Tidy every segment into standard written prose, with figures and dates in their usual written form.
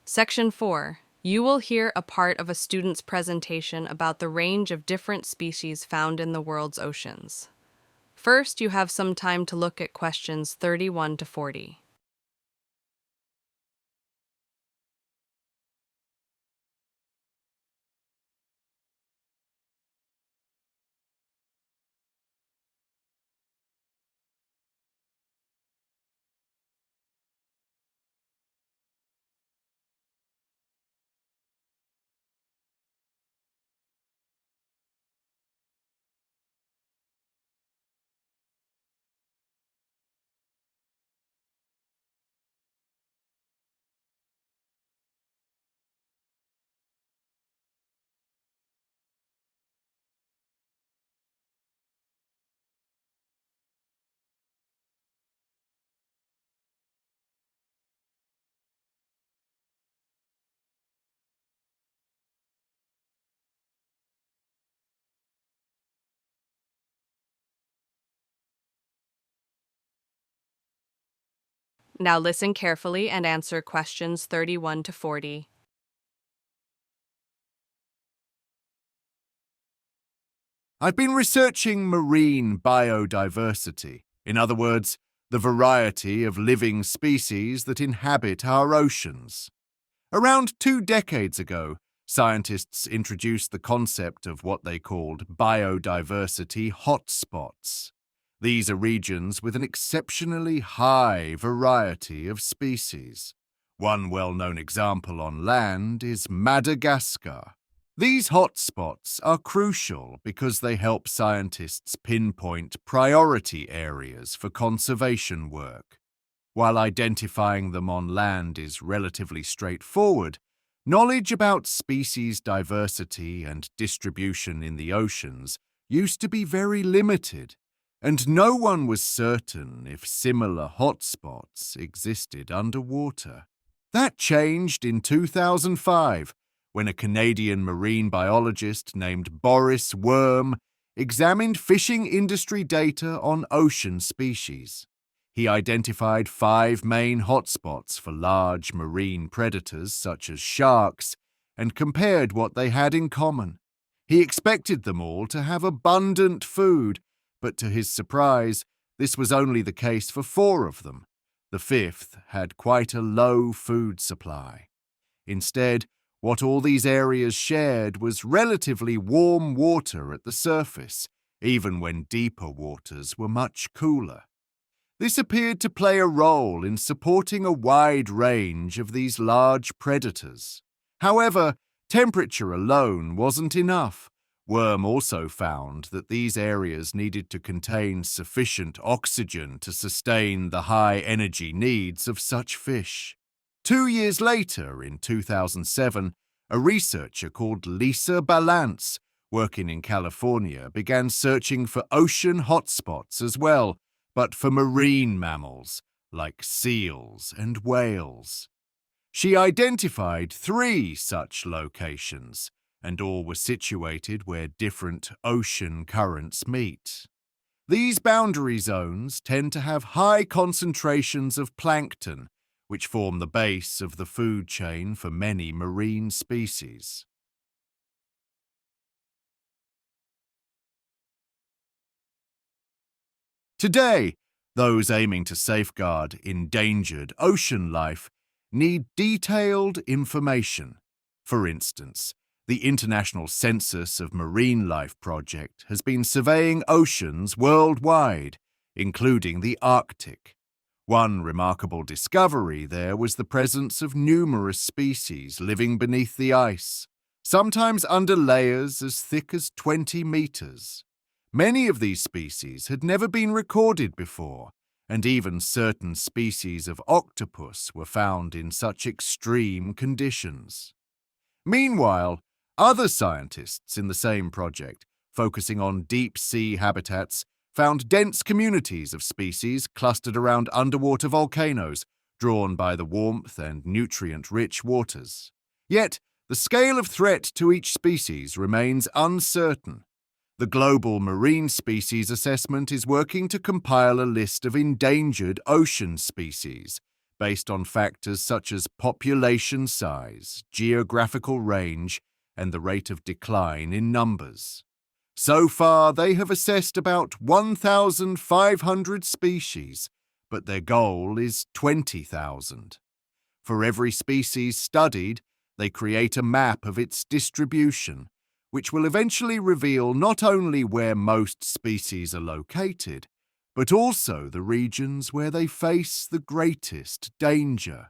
Section 4. You will hear a part of a student's presentation about the range of different species found in the world's oceans. First, you have some time to look at questions 31 to 40. Now listen carefully and answer questions 31 to 40. I've been researching marine biodiversity, in other words, the variety of living species that inhabit our oceans. Around 2 decades ago, scientists introduced the concept of what they called biodiversity hotspots. These are regions with an exceptionally high variety of species. One well-known example on land is Madagascar. These hotspots are crucial because they help scientists pinpoint priority areas for conservation work. While identifying them on land is relatively straightforward, knowledge about species diversity and distribution in the oceans used to be very limited, and no one was certain if similar hotspots existed underwater. That changed in 2005, when a Canadian marine biologist named Boris Worm examined fishing industry data on ocean species. He identified 5 main hotspots for large marine predators such as sharks and compared what they had in common. He expected them all to have abundant food, but to his surprise, this was only the case for 4 of them. The 5th had quite a low food supply. Instead, what all these areas shared was relatively warm water at the surface, even when deeper waters were much cooler. This appeared to play a role in supporting a wide range of these large predators. However, temperature alone wasn't enough. Worm also found that these areas needed to contain sufficient oxygen to sustain the high energy needs of such fish. 2 years later, in 2007, a researcher called Lisa Balance, working in California, began searching for ocean hotspots as well, but for marine mammals, like seals and whales. She identified 3 such locations, and all were situated where different ocean currents meet. These boundary zones tend to have high concentrations of plankton, which form the base of the food chain for many marine species. Today, those aiming to safeguard endangered ocean life need detailed information. For instance, the International Census of Marine Life project has been surveying oceans worldwide, including the Arctic. One remarkable discovery there was the presence of numerous species living beneath the ice, sometimes under layers as thick as 20 meters. Many of these species had never been recorded before, and even certain species of octopus were found in such extreme conditions. Meanwhile, other scientists in the same project, focusing on deep-sea habitats, found dense communities of species clustered around underwater volcanoes, drawn by the warmth and nutrient-rich waters. Yet, the scale of threat to each species remains uncertain. The Global Marine Species Assessment is working to compile a list of endangered ocean species, based on factors such as population size, geographical range, and the rate of decline in numbers. So far, they have assessed about 1,500 species, but their goal is 20,000. For every species studied, they create a map of its distribution, which will eventually reveal not only where most species are located, but also the regions where they face the greatest danger.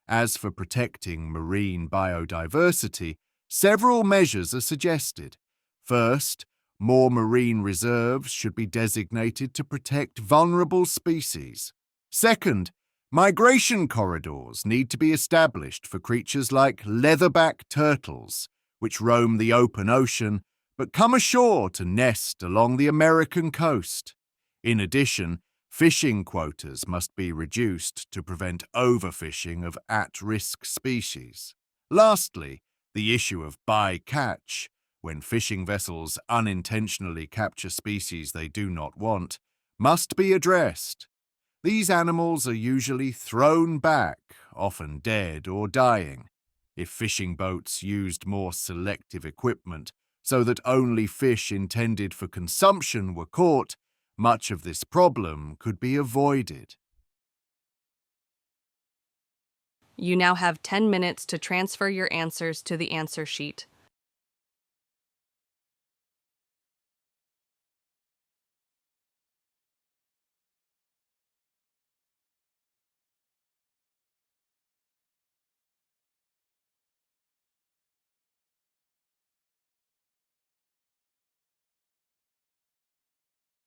As for protecting marine biodiversity, several measures are suggested. First, more marine reserves should be designated to protect vulnerable species. Second, migration corridors need to be established for creatures like leatherback turtles, which roam the open ocean but come ashore to nest along the American coast. In addition, fishing quotas must be reduced to prevent overfishing of at-risk species. Lastly, the issue of bycatch, when fishing vessels unintentionally capture species they do not want, must be addressed. These animals are usually thrown back, often dead or dying. If fishing boats used more selective equipment so that only fish intended for consumption were caught, much of this problem could be avoided. You now have 10 minutes to transfer your answers to the answer sheet.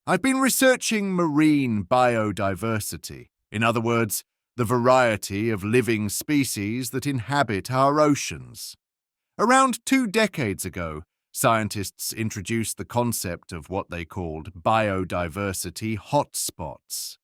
I've been researching marine biodiversity, in other words, the variety of living species that inhabit our oceans. Around 2 decades ago, scientists introduced the concept of what they called biodiversity hotspots.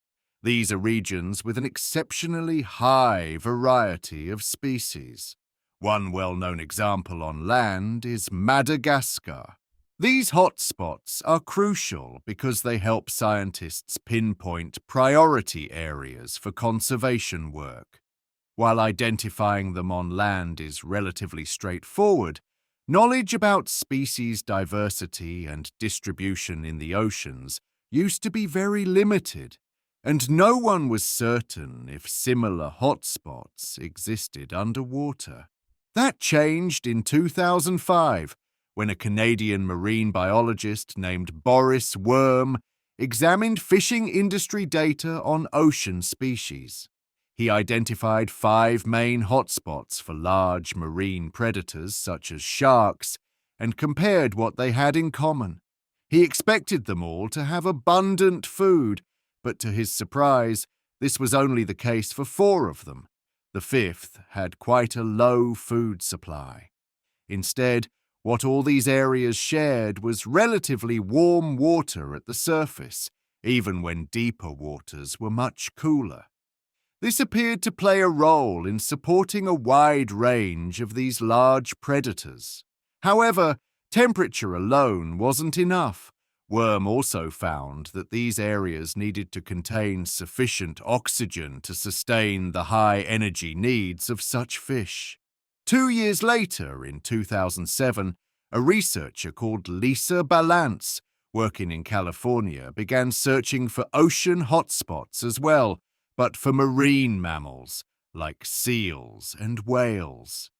These are regions with an exceptionally high variety of species. One well-known example on land is Madagascar. These hotspots are crucial because they help scientists pinpoint priority areas for conservation work. While identifying them on land is relatively straightforward, knowledge about species diversity and distribution in the oceans used to be very limited, and no one was certain if similar hotspots existed underwater. That changed in 2005, when a Canadian marine biologist named Boris Worm examined fishing industry data on ocean species. He identified 5 main hotspots for large marine predators such as sharks and compared what they had in common. He expected them all to have abundant food, but to his surprise, this was only the case for 4 of them. The 5th had quite a low food supply. Instead, what all these areas shared was relatively warm water at the surface, even when deeper waters were much cooler. This appeared to play a role in supporting a wide range of these large predators. However, temperature alone wasn't enough. Worm also found that these areas needed to contain sufficient oxygen to sustain the high energy needs of such fish. 2 years later, in 2007, a researcher called Lisa Balance, working in California, began searching for ocean hotspots as well, but for marine mammals, like seals and whales.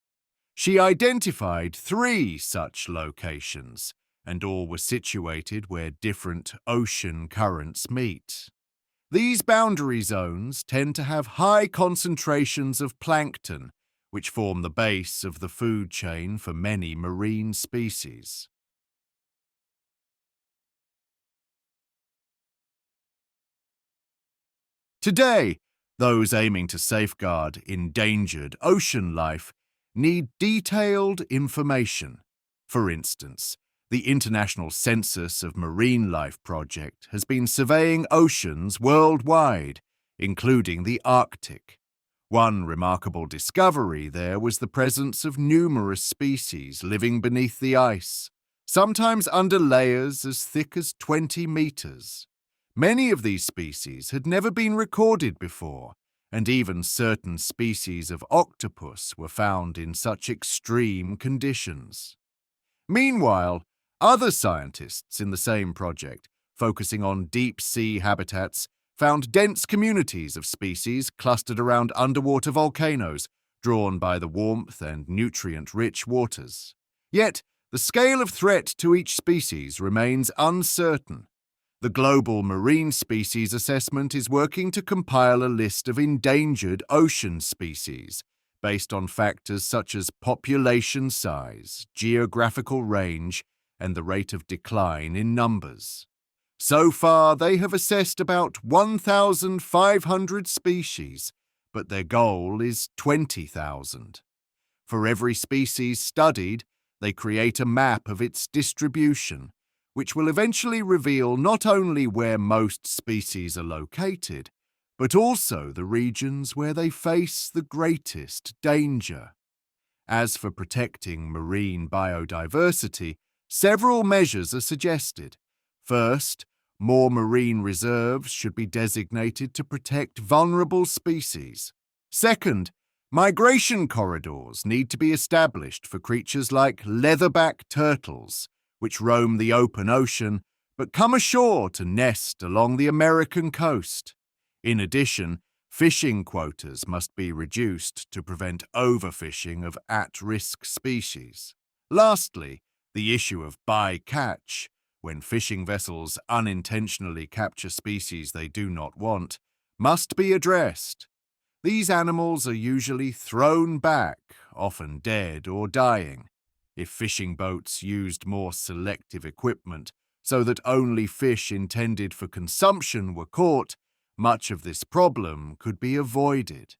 She identified 3 such locations, and all were situated where different ocean currents meet. These boundary zones tend to have high concentrations of plankton, which form the base of the food chain for many marine species. Today, those aiming to safeguard endangered ocean life need detailed information. For instance, the International Census of Marine Life project has been surveying oceans worldwide, including the Arctic. One remarkable discovery there was the presence of numerous species living beneath the ice, sometimes under layers as thick as 20 meters. Many of these species had never been recorded before, and even certain species of octopus were found in such extreme conditions. Meanwhile, other scientists in the same project, focusing on deep-sea habitats, found dense communities of species clustered around underwater volcanoes, drawn by the warmth and nutrient-rich waters. Yet, the scale of threat to each species remains uncertain. The Global Marine Species Assessment is working to compile a list of endangered ocean species, based on factors such as population size, geographical range, and the rate of decline in numbers. So far, they have assessed about 1,500 species, but their goal is 20,000. For every species studied, they create a map of its distribution, which will eventually reveal not only where most species are located, but also the regions where they face the greatest danger. As for protecting marine biodiversity, several measures are suggested. First, more marine reserves should be designated to protect vulnerable species. Second, migration corridors need to be established for creatures like leatherback turtles, which roam the open ocean but come ashore to nest along the American coast. In addition, fishing quotas must be reduced to prevent overfishing of at-risk species. Lastly, the issue of bycatch, when fishing vessels unintentionally capture species they do not want, must be addressed. These animals are usually thrown back, often dead or dying. If fishing boats used more selective equipment so that only fish intended for consumption were caught, much of this problem could be avoided.